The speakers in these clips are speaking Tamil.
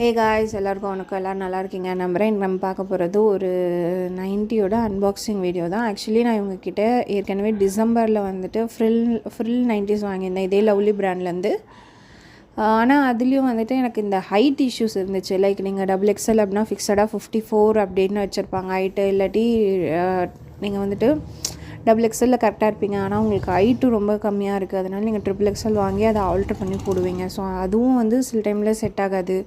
ஹே காய்ஸ், எல்லாருக்கும் வணக்கம். எல்லோரும் நல்லா இருக்கீங்க நம்புகிறேன். நம்ம பார்க்க போகிறது ஒரு 90யோட அன்பாக்சிங் வீடியோ தான். ஆக்சுவலி நான் இவங்கக்கிட்ட ஏற்கனவே டிசம்பரில் வந்துட்டு ஃப்ரில் 90s வாங்கியிருந்தேன், இதே லவ்லி பிராண்ட்லேருந்து. ஆனால் அதுலேயும் வந்துட்டு எனக்கு இந்த ஹைட் இஷ்யூஸ் இருந்துச்சு. லைக் நீங்கள் XXL அப்படின்னா ஃபிக்ஸடாக 54 அப்படின்னு வச்சுருப்பாங்க ஹைட்டு. இல்லாட்டி நீங்கள் வந்துட்டு XXL கரெக்டாக இருப்பீங்க, ஆனால் உங்களுக்கு ஹைட்டும் ரொம்ப கம்மியாக இருக்குது. அதனால் நீங்கள் XXL வாங்கி அதை ஆல்ட்ரு பண்ணி போடுவீங்க. ஸோ அதுவும் வந்து சில டைமில் செட் ஆகாது.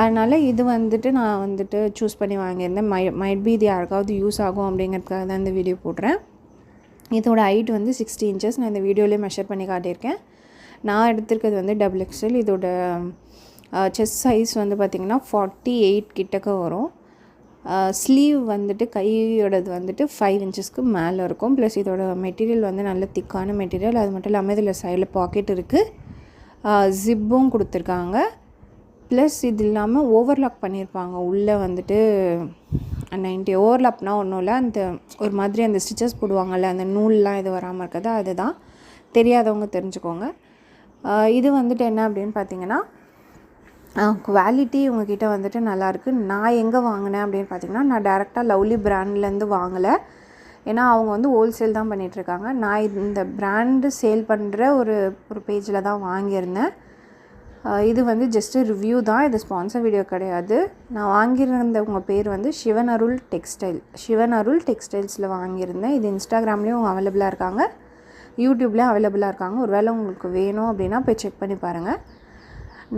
அதனால் இது வந்துட்டு நான் வந்துட்டு சூஸ் பண்ணி வாங்கியிருந்தேன். மைட் பி இது யாருக்காவது யூஸ் ஆகும் அப்படிங்கிறதுக்காக தான் இந்த வீடியோ போடுறேன். இதோட ஹைட் வந்து 60 inches. நான் இந்த வீடியோலேயே மெஷர் பண்ணி காட்டியிருக்கேன். நான் எடுத்திருக்கிறது வந்து XXL. இதோட செஸ்ட் சைஸ் வந்து பார்த்திங்கன்னா 48 கிட்டக்க வரும். ஸ்லீவ் வந்துட்டு கையோடது வந்துட்டு 5 inchesக்கு மேலே இருக்கும். ப்ளஸ் இதோட மெட்டீரியல் வந்து நல்ல திக்கான மெட்டீரியல். அது மட்டும் இல்லாமல் இதில் சைடில் பாக்கெட் இருக்குது, ஜிப்பும் கொடுத்துருக்காங்க. ப்ளஸ் இது இல்லாமல் ஓவர்லாக் பண்ணியிருப்பாங்க. உள்ளே வந்துட்டு 90 ஓவர்லாப்னால் ஒன்றும் இல்லை, அந்த ஒரு மாதிரி அந்த ஸ்டிச்சஸ் போடுவாங்கள்ல, அந்த நூல்லாம் இது வராமல் இருக்கிறது, அதுதான். தெரியாதவங்க தெரிஞ்சுக்கோங்க. இது வந்துட்டு என்ன அப்படின்னு பார்த்தீங்கன்னா, குவாலிட்டி உங்ககிட்ட வந்துட்டு நல்லாயிருக்கு. நான் எங்கே வாங்கினேன் அப்படின்னு பார்த்தீங்கன்னா, நான் டேரெக்டாக லவ்லி பிராண்ட்லேருந்து வாங்கலை. ஏன்னா அவங்க வந்து ஹோல்சேல் தான் பண்ணிகிட்ருக்காங்க. நான் இந்த பிராண்டு சேல் பண்ணுற ஒரு பேஜில் தான் வாங்கியிருந்தேன். இது வந்து ஜஸ்ட்டு ரிவ்யூ தான், இது ஸ்பான்சர் வீடியோ கிடையாது. நான் வாங்கியிருந்தவங்க பேர் வந்து சிவனருள் டெக்ஸ்டைல்ஸில் வாங்கியிருந்தேன். இது இன்ஸ்டாகிராம்லேயும் அவைலபிளாக இருக்காங்க, யூடியூப்லேயும் அவைலபிளாக இருக்காங்க. ஒரு வேளை உங்களுக்கு வேணும் அப்படின்னா போய் செக் பண்ணி பாருங்கள்.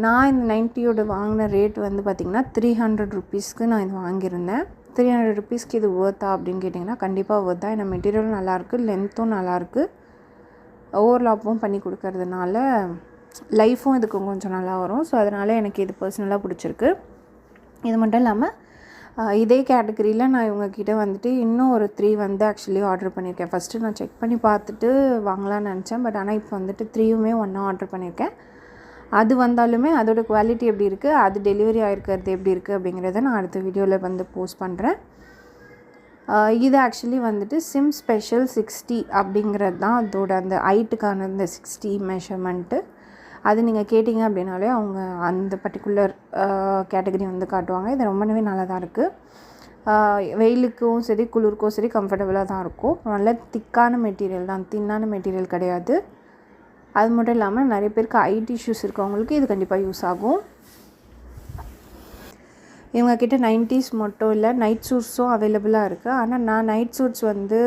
நான் இந்த 90யோட வாங்கின ரேட் வந்து பார்த்திங்கன்னா 300 rupeesக்கு நான் இது வாங்கியிருந்தேன். 300 rupeesக்கு இது ஒர்த்தா அப்படின்னு கேட்டிங்கன்னா கண்டிப்பாக ஒர்த்தா. ஏன்னா மெட்டீரியலும் நல்லாயிருக்கு, லென்த்தும் நல்லாயிருக்கு, ஓவர்லாப்பும் பண்ணி கொடுக்கறதுனால லைஃப்பும் இதுக்கு கொஞ்சம் நல்லா வரும். ஸோ அதனால் எனக்கு இது பர்சனலாக பிடிச்சிருக்கு. இது மட்டும் இல்லாமல் இதே கேட்டகரியில் நான் இவங்கக்கிட்ட வந்துட்டு இன்னும் ஒரு 3 வந்து ஆக்சுவலி ஆர்டர் பண்ணியிருக்கேன். ஃபஸ்ட்டு நான் செக் பண்ணி பார்த்துட்டு வாங்கலான்னு நினச்சேன். பட் ஆனால் இப்போ வந்துட்டு 3யுமே ஒன்றா ஆர்டர் பண்ணியிருக்கேன். அது வந்தாலுமே அதோடய குவாலிட்டி எப்படி இருக்குது, அது டெலிவரி ஆகிருக்கிறது எப்படி இருக்குது அப்படிங்கிறத நான் அடுத்த வீடியோவில் வந்து போஸ்ட் பண்ணுறேன். இது ஆக்சுவலி வந்துட்டு சிம் ஸ்பெஷல் 60 அப்படிங்கிறது தான் அதோட அந்த ஹைட்டுக்கான இந்த 60 மெஷர்மெண்ட்டு. அது நீங்கள் கேட்டிங்க அப்படின்னாலே அவங்க அந்த பர்டிகுலர் கேட்டகரி வந்து காட்டுவாங்க. இது ரொம்பவே நல்லா தான் இருக்குது. வெயிலுக்கும் சரி குளிருக்கும் சரி கம்ஃபர்டபுளாக தான் இருக்கும். நல்ல திக்கான மெட்டீரியல் தான், தின்னான மெட்டீரியல் கிடையாது. அது மட்டும் இல்லாமல் நிறைய பேருக்கு ஹைட் இஷ்யூஸ் இருக்கவங்களுக்கு இது கண்டிப்பாக யூஸ் ஆகும். இவங்கக்கிட்ட 90s மட்டும் இல்லை, நைட் சூட்ஸும் அவைலபிளாக இருக்குது. ஆனால் நான் நைட் சூட்ஸ் வந்து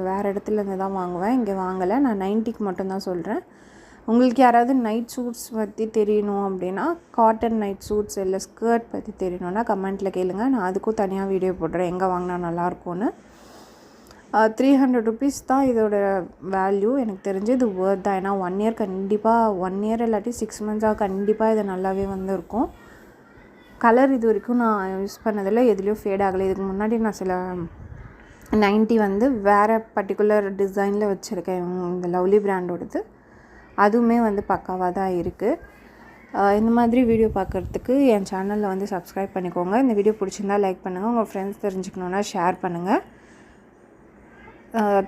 வேறு இடத்துலேருந்து தான் வாங்குவேன், இங்கே வாங்கலை. நான் 90க்கு மட்டும்தான் சொல்கிறேன். உங்களுக்கு யாராவது நைட் சூட்ஸ் பற்றி தெரியணும் அப்படின்னா, காட்டன் நைட் சூட்ஸ் இல்லை ஸ்கர்ட் பற்றி தெரியணுன்னா கமெண்ட்டில் கேளுங்க. நான் அதுக்கும் தனியாக வீடியோ போடுறேன், எங்கே வாங்கினா நல்லாயிருக்கும்னு. 300 rupees தான் இதோட வேல்யூ. எனக்கு தெரிஞ்சு இது ஒர்த் தான். ஏன்னா 1 year கண்டிப்பாக, 1 year இல்லாட்டி 6 months கண்டிப்பாக இது நல்லாவே வந்து இருக்கும். கலர் இது வரைக்கும் நான் யூஸ் பண்ணதில்லை, எதுலேயும் ஃபேட் ஆகலை. இதுக்கு முன்னாடி நான் சில 90 வந்து வேறு பர்டிகுலர் டிசைனில் வச்சுருக்கேன் இந்த லவ்லி பிராண்டோடது. அதுவுமே வந்து பக்காவாக தான் இருக்குது. இந்த மாதிரி வீடியோ பார்க்குறதுக்கு என் சேனலில் வந்து சப்ஸ்கிரைப் பண்ணிக்கோங்க. இந்த வீடியோ பிடிச்சிருந்தா லைக் பண்ணுங்கள், உங்கள் ஃப்ரெண்ட்ஸ் தெரிஞ்சுக்கணுன்னா ஷேர் பண்ணுங்கள்.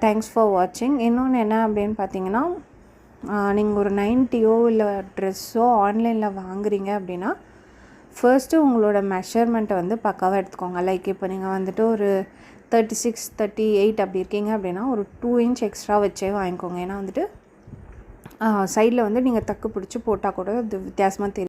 தேங்க்ஸ் ஃபார் வாட்சிங். இன்னொன்று என்ன அப்படின்னு பார்த்தீங்கன்னா, நீங்கள் ஒரு 90யோ இல்லை ட்ரெஸ்ஸோ ஆன்லைனில் வாங்குறீங்க அப்படின்னா ஃபர்ஸ்ட்டு உங்களோட மெஷர்மெண்ட்டை வந்து பக்காவாக எடுத்துக்கோங்க. லைக் இப்போ நீங்கள் வந்துட்டு ஒரு 36, 38 அப்படி இருக்கீங்க அப்படின்னா ஒரு 2 inch எக்ஸ்ட்ரா வச்சே வாங்கிக்கோங்க. ஏன்னா வந்துட்டு சைடில் வந்து நீங்கள் தக்கு பிடிச்சி போட்டால் கூட அது வித்தியாசமாக தெரியும்.